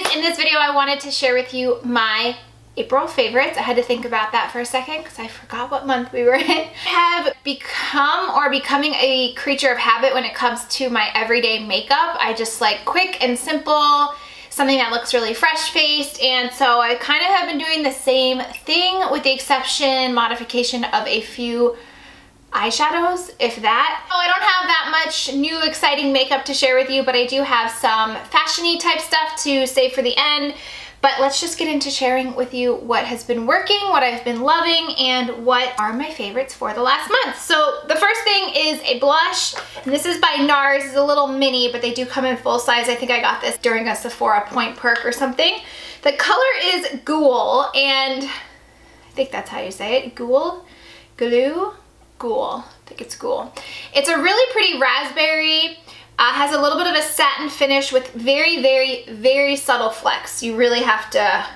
guys, in this video I wanted to share with you my April favorites. I had to think about that for a second because I forgot what month we were in. I have become or becoming a creature of habit when it comes to my everyday makeup. I just like quick and simple, something that looks really fresh faced, and so I kind of have been doing the same thing with the modification of a few eyeshadows, if that. Oh, I don't have that much new exciting makeup to share with you, but I do have some fashion-y type stuff to save for the end. But let's just get into sharing with you what has been working, what I've been loving, and what are my favorites for the last month. So the first thing is a blush, and this is by NARS. It's a little mini, but they do come in full size. I think I got this during a Sephora Point Perk or something. The color is Ghoul, and I think that's how you say it. Ghoul? Ghoul. I think it's Ghoul. It's a really pretty raspberry. Has a little bit of a satin finish with very, very, very subtle flecks. You really have to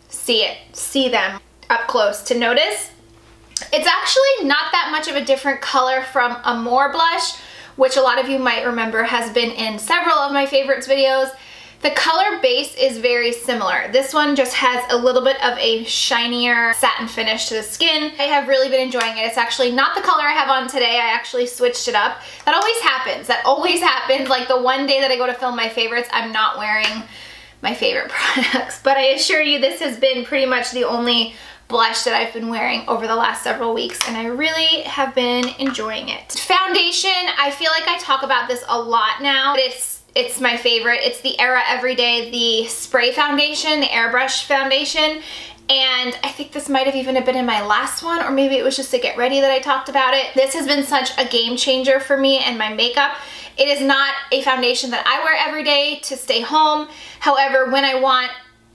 see them up close to notice. It's actually not that much of a different color from Amore blush, which a lot of you might remember has been in several of my favorites videos. The color base is very similar. This one just has a little bit of a shinier satin finish to the skin. I have really been enjoying it. It's actually not the color I have on today. I actually switched it up. That always happens. That always happens. Like the one day that I go to film my favorites, I'm not wearing my favorite products. But I assure you this has been pretty much the only blush that I've been wearing over the last several weeks, and I really have been enjoying it. Foundation, I feel like I talk about this a lot now, but it's my favorite. It's the Era Everyday, the spray foundation, the airbrush foundation. And I think this might have even been in my last one, or maybe it was just to get ready that I talked about it. This has been such a game changer for me and my makeup. It is not a foundation that I wear every day to stay home. However, when I want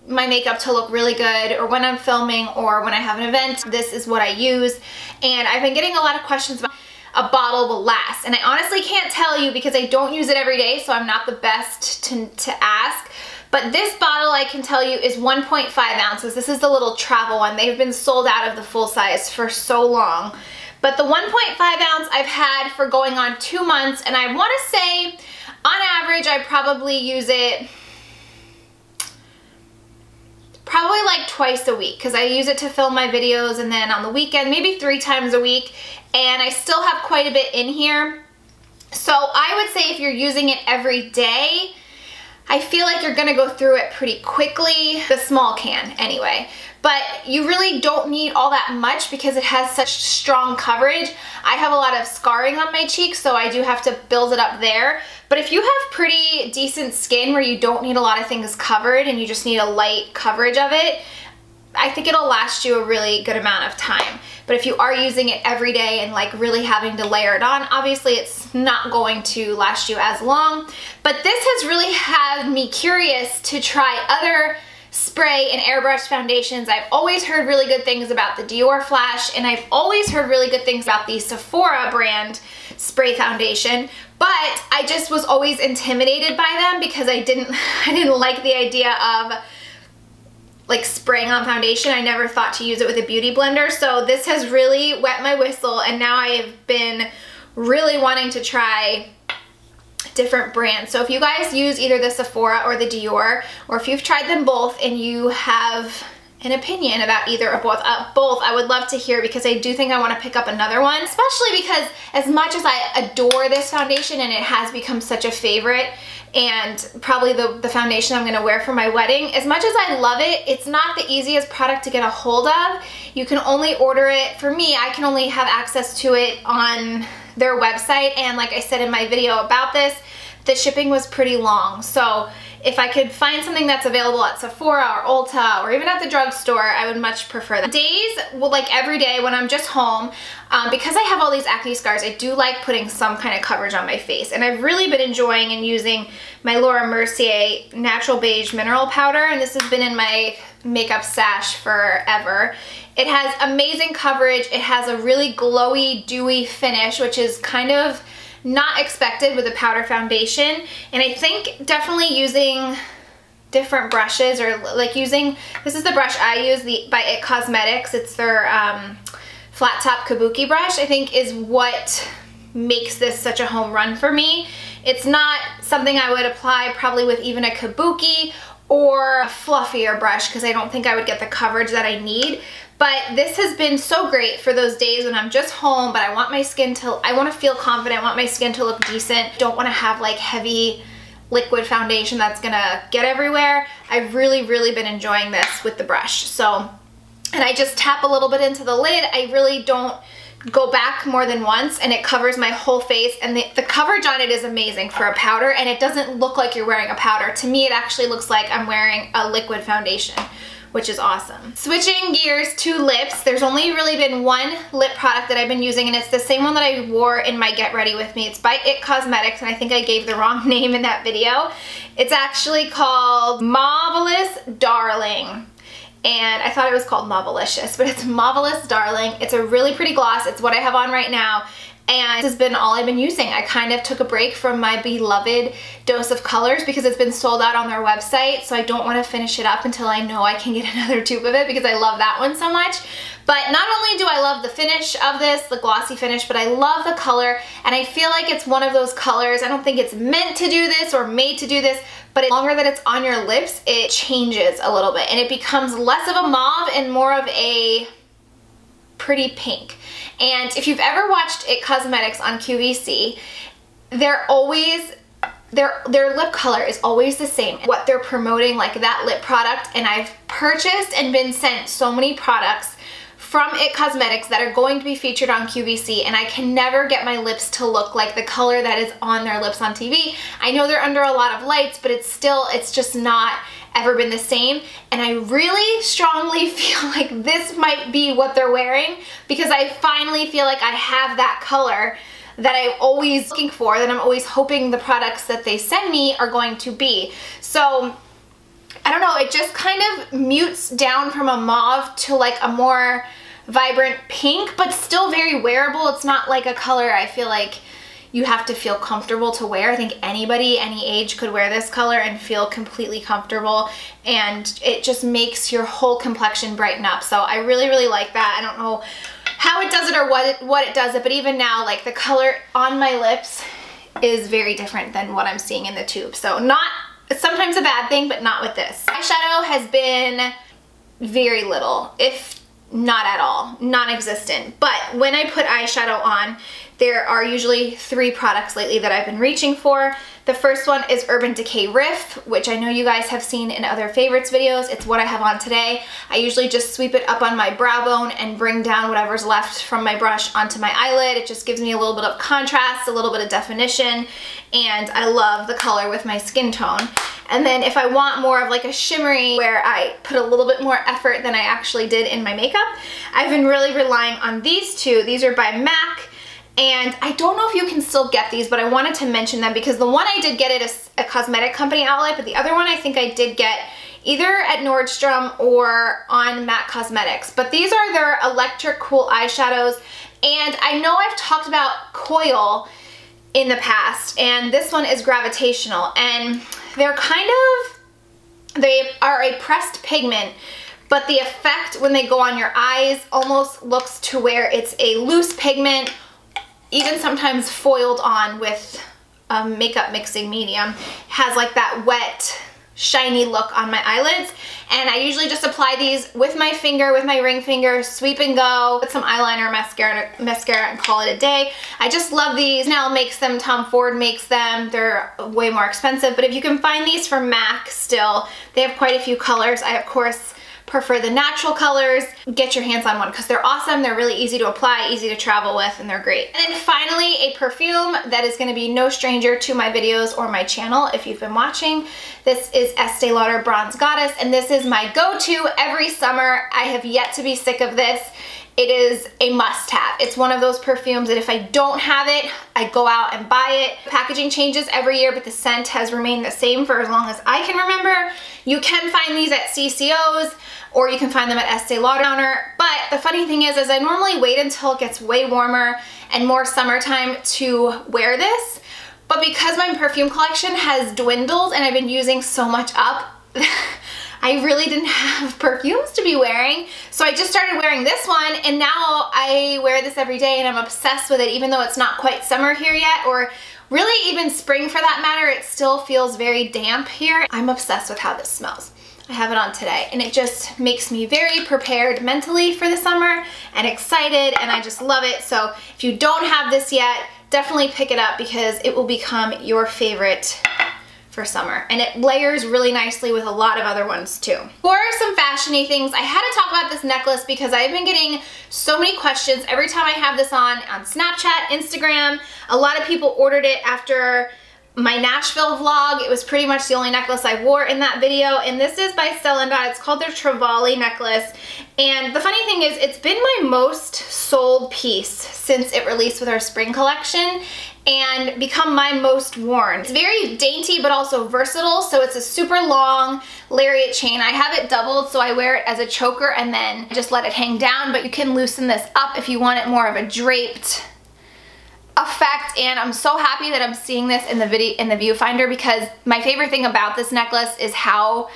my makeup to look really good, or when I'm filming, or when I have an event, this is what I use. And I've been getting a lot of questions about a bottle will last, and I honestly can't tell you because I don't use it every day, so I'm not the best to ask. But this bottle, I can tell you, is 1.5 ounces. This is the little travel one. They've been sold out of the full size for so long. But the 1.5 ounce I've had for going on 2 months, and I want to say on average I probably use it probably like twice a week, because I use it to film my videos, and then on the weekend maybe 3 times a week, and I still have quite a bit in here. So I would say if you're using it every day, I feel like you're gonna go through it pretty quickly, the small can anyway. But you really don't need all that much because it has such strong coverage. I have a lot of scarring on my cheeks, so I do have to build it up there. But if you have pretty decent skin where you don't need a lot of things covered and you just need a light coverage of it, I think it'll last you a really good amount of time. But if you are using it every day and like really having to layer it on, obviously it's not going to last you as long. But this has really had me curious to try other spray and airbrush foundations. I've always heard really good things about the Dior Flash, and I've always heard really good things about the Sephora brand spray foundation, but I just was always intimidated by them because I didn't like the idea of like spraying on foundation. I never thought to use it with a beauty blender, so this has really wet my whistle, and now I have been really wanting to try different brands. So if you guys use either the Sephora or the Dior, or if you've tried them both and you have an opinion about either or both, I would love to hear, because I do think I want to pick up another one, especially because as much as I adore this foundation and it has become such a favorite and probably the foundation I'm going to wear for my wedding, as much as I love it, it's not the easiest product to get a hold of. You can only order it, for me, I can only have access to it on their website, and like I said in my video about this, the shipping was pretty long. So if I could find something that's available at Sephora or Ulta or even at the drugstore, I would much prefer that. Days, well, like every day when I'm just home, because I have all these acne scars, I do like putting some kind of coverage on my face. And I've really been enjoying and using my Laura Mercier Natural Beige Mineral Powder, and this has been in my makeup stash forever. It has amazing coverage. It has a really glowy, dewy finish, which is kind of not expected with a powder foundation. And I think definitely using different brushes, or like using, this is the brush I use, by It Cosmetics. It's their flat top kabuki brush, I think is what makes this such a home run for me. It's not something I would apply probably with even a kabuki or a fluffier brush, because I don't think I would get the coverage that I need. But this has been so great for those days when I'm just home, but I want my skin to, I want to feel confident, I want my skin to look decent. Don't want to have like heavy liquid foundation that's gonna get everywhere. I've really been enjoying this with the brush. So, and I just tap a little bit into the lid. I really don't go back more than once, and it covers my whole face, and the coverage on it is amazing for a powder, and it doesn't look like you're wearing a powder. To me, it actually looks like I'm wearing a liquid foundation, which is awesome. Switching gears to lips, there's only really been one lip product that I've been using, and it's the same one that I wore in my Get Ready With Me. It's by IT Cosmetics, and I think I gave the wrong name in that video. It's actually called Marvelous Darling. And I thought it was called Mauvelicious, but it's Marvelous Darling. It's a really pretty gloss. It's what I have on right now. And this has been all I've been using. I kind of took a break from my beloved Dose of Colors because it's been sold out on their website. So I don't want to finish it up until I know I can get another tube of it because I love that one so much. But not only do I love the finish of this, the glossy finish, but I love the color. And I feel like it's one of those colors, I don't think it's meant to do this or made to do this, but the longer that it's on your lips, it changes a little bit and it becomes less of a mauve and more of a pretty pink. And if you've ever watched IT Cosmetics on QVC, their lip color is always the same. What they're promoting, like that lip product, and I've purchased and been sent so many products from IT Cosmetics that are going to be featured on QVC, and I can never get my lips to look like the color that is on their lips on TV. I know they're under a lot of lights, but it's just not ever been the same, and I really strongly feel like this might be what they're wearing, because I finally feel like I have that color that I'm always looking for, that I'm always hoping the products that they send me are going to be. So I don't know, it just kind of mutes down from a mauve to like a more vibrant pink, but still very wearable. It's not like a color I feel like you have to feel comfortable to wear. I think anybody, any age could wear this color and feel completely comfortable, and it just makes your whole complexion brighten up. So I really like that. I don't know how it does it or what it does it, but even now, like the color on my lips is very different than what I'm seeing in the tube. So it's sometimes a bad thing, but not with this. Eyeshadow has been very little, if not at all, non-existent. But when I put eyeshadow on, there are usually 3 products lately that I've been reaching for. The first one is Urban Decay Riff, which I know you guys have seen in other favorites videos. It's what I have on today. I usually just sweep it up on my brow bone and bring down whatever's left from my brush onto my eyelid. It just gives me a little bit of contrast, a little bit of definition, and I love the color with my skin tone. And then if I want more of like a shimmery, where I put a little bit more effort than I actually did in my makeup, I've been really relying on these 2. These are by MAC. And I don't know if you can still get these, but I wanted to mention them because the one I did get at a cosmetic company outlet, but the other one I think I did get either at Nordstrom or on MAC Cosmetics. But these are their Electric Cool eyeshadows, and I know I've talked about Coil in the past, and this one is Gravitational, and they are a pressed pigment, but the effect when they go on your eyes almost looks to where it's a loose pigment, even sometimes foiled on with a makeup mixing medium. Has like that wet, shiny look on my eyelids. And I usually just apply these with my finger, with my ring finger, sweep and go, put some eyeliner, mascara, and call it a day. I just love these. Now makes them, Tom Ford makes them. They're way more expensive, but if you can find these from MAC still, they have quite a few colors. I, of course, prefer the natural colors. Get your hands on one because they're awesome. They're really easy to apply, easy to travel with, and they're great. And then finally, a perfume that is going to be no stranger to my videos or my channel if you've been watching. This is Estee Lauder Bronze Goddess, and this is my go-to every summer. I have yet to be sick of this. It is a must-have. It's one of those perfumes that if I don't have it, I go out and buy it. Packaging changes every year, but the scent has remained the same for as long as I can remember. You can find these at CCOs, or you can find them at Estee Lauder. But the funny thing is I normally wait until it gets way warmer and more summertime to wear this. But because my perfume collection has dwindled and I've been using so much up, I really didn't have perfumes to be wearing. So I just started wearing this one, and now I wear this every day and I'm obsessed with it, even though it's not quite summer here yet, or really even spring for that matter, it still feels very damp here. I'm obsessed with how this smells. I have it on today and it just makes me very prepared mentally for the summer and excited, and I just love it. So if you don't have this yet, definitely pick it up because it will become your favorite for summer, and it layers really nicely with a lot of other ones too. For some fashion-y things, I had to talk about this necklace because I've been getting so many questions every time I have this on Snapchat, Instagram. A lot of people ordered it after my Nashville vlog. It was pretty much the only necklace I wore in that video, and this is by Stella Dot. It's called their Trevally necklace, and the funny thing is it's been my most sold piece since it released with our spring collection and become my most worn. It's very dainty but also versatile, so it's a super long lariat chain. I have it doubled, so I wear it as a choker and then just let it hang down, but you can loosen this up if you want it more of a draped effect. And I'm so happy that I'm seeing this in the viewfinder, because my favorite thing about this necklace is how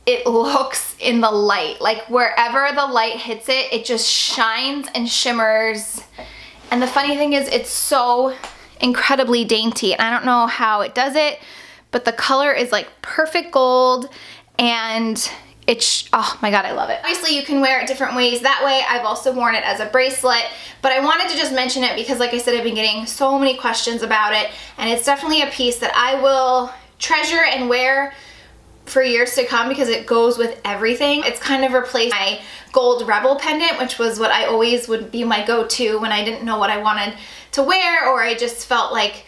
it looks in the light. Like wherever the light hits it, it just shines and shimmers. And the funny thing is it's so incredibly dainty, and I don't know how it does it, but the color is like perfect gold, and it's, oh my god, I love it. Obviously you can wear it different ways that way. I've also worn it as a bracelet, but I wanted to just mention it because, like I said, I've been getting so many questions about it, and it's definitely a piece that I will treasure and wear for years to come because it goes with everything. It's kind of replaced my gold Rebel pendant, which was what I always would be my go-to when I didn't know what I wanted to wear, or I just felt like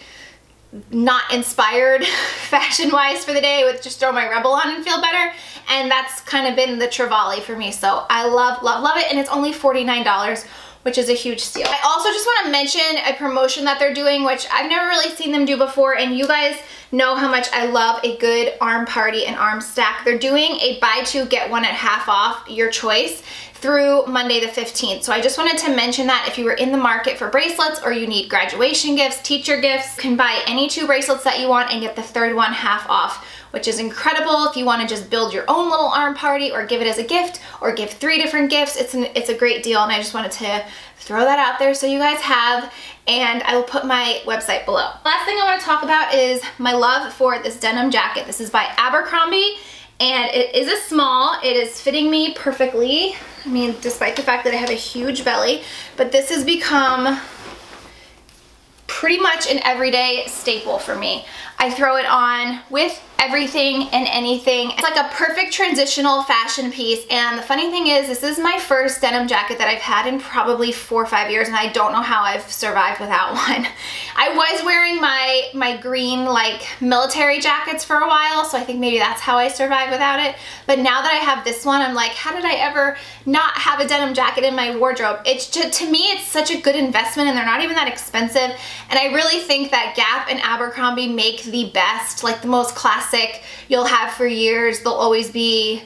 not inspired fashion-wise for the day. I would just throw my Rebel on and feel better, and that's kind of been the Trevally for me. So I love, love, love it, and it's only $49, which is a huge steal. I also just want to mention a promotion that they're doing, which I've never really seen them do before, and you guys know how much I love a good arm party and arm stack. They're doing a buy two get one at half off, your choice, through Monday the 15th. So I just wanted to mention that if you were in the market for bracelets, or you need graduation gifts, teacher gifts, you can buy any two bracelets that you want and get the third one half off, which is incredible if you want to just build your own little arm party or give it as a gift or give 3 different gifts. It's a great deal, and I just wanted to throw that out there so you guys have, and I will put my website below. Last thing I want to talk about is my love for this denim jacket. This is by Abercrombie, and it is a small. It is fitting me perfectly. I mean, despite the fact that I have a huge belly, but this has become pretty much an everyday staple for me. I throw it on with everything and anything. It's like a perfect transitional fashion piece, and the funny thing is this is my first denim jacket that I've had in probably 4 or 5 years, and I don't know how I've survived without one. I was wearing my green like military jackets for a while, so I think maybe that's how I survived without it, but now that I have this one, I'm like, how did I ever not have a denim jacket in my wardrobe? It's just, to me, it's such a good investment, and they're not even that expensive, and I really think that Gap and Abercrombie make the best, like the most classic you'll have for years. They'll always be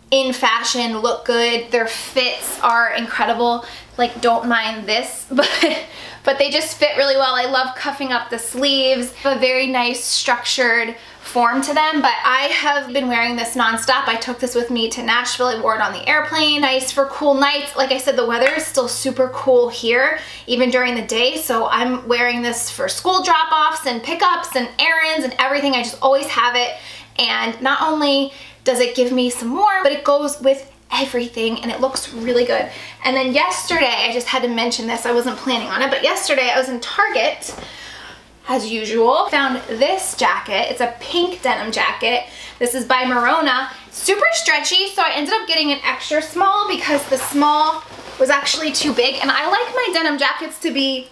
in fashion, look good. Their fits are incredible. Like, don't mind this, but they just fit really well. I love cuffing up the sleeves. A very nice structured form to them, but I have been wearing this nonstop. I took this with me to Nashville. I wore it on the airplane. Nice for cool nights. Like I said, the weather is still super cool here, even during the day, so I'm wearing this for school drop-offs and pickups and errands and everything. I just always have it, and not only does it give me some warmth, but it goes with everything, and it looks really good. And then yesterday, I just had to mention this. I wasn't planning on it, but yesterday I was in Target, as usual, found this jacket. It's a pink denim jacket. This is by Merona. Super stretchy, so I ended up getting an extra small because the small was actually too big, and I like my denim jackets to be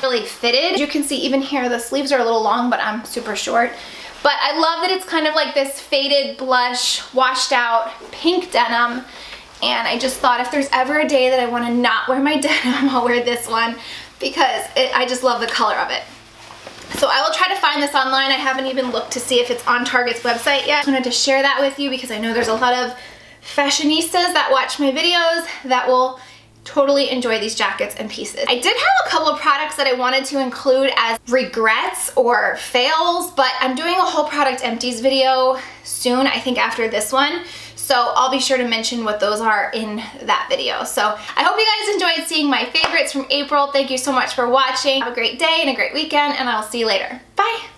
really fitted. As you can see, even here, the sleeves are a little long, but I'm super short. But I love that it's kind of like this faded blush, washed out pink denim, and I just thought if there's ever a day that I want to not wear my denim, I'll wear this one because I just love the color of it. So I will try to find this online. I haven't even looked to see if it's on Target's website yet. I wanted to share that with you because I know there's a lot of fashionistas that watch my videos that will totally enjoy these jackets and pieces. I did have a couple of products that I wanted to include as regrets or fails, but I'm doing a whole product empties video soon, I think after this one. So I'll be sure to mention what those are in that video. So I hope you guys enjoyed seeing my favorites from April. Thank you so much for watching. Have a great day and a great weekend, and I'll see you later. Bye.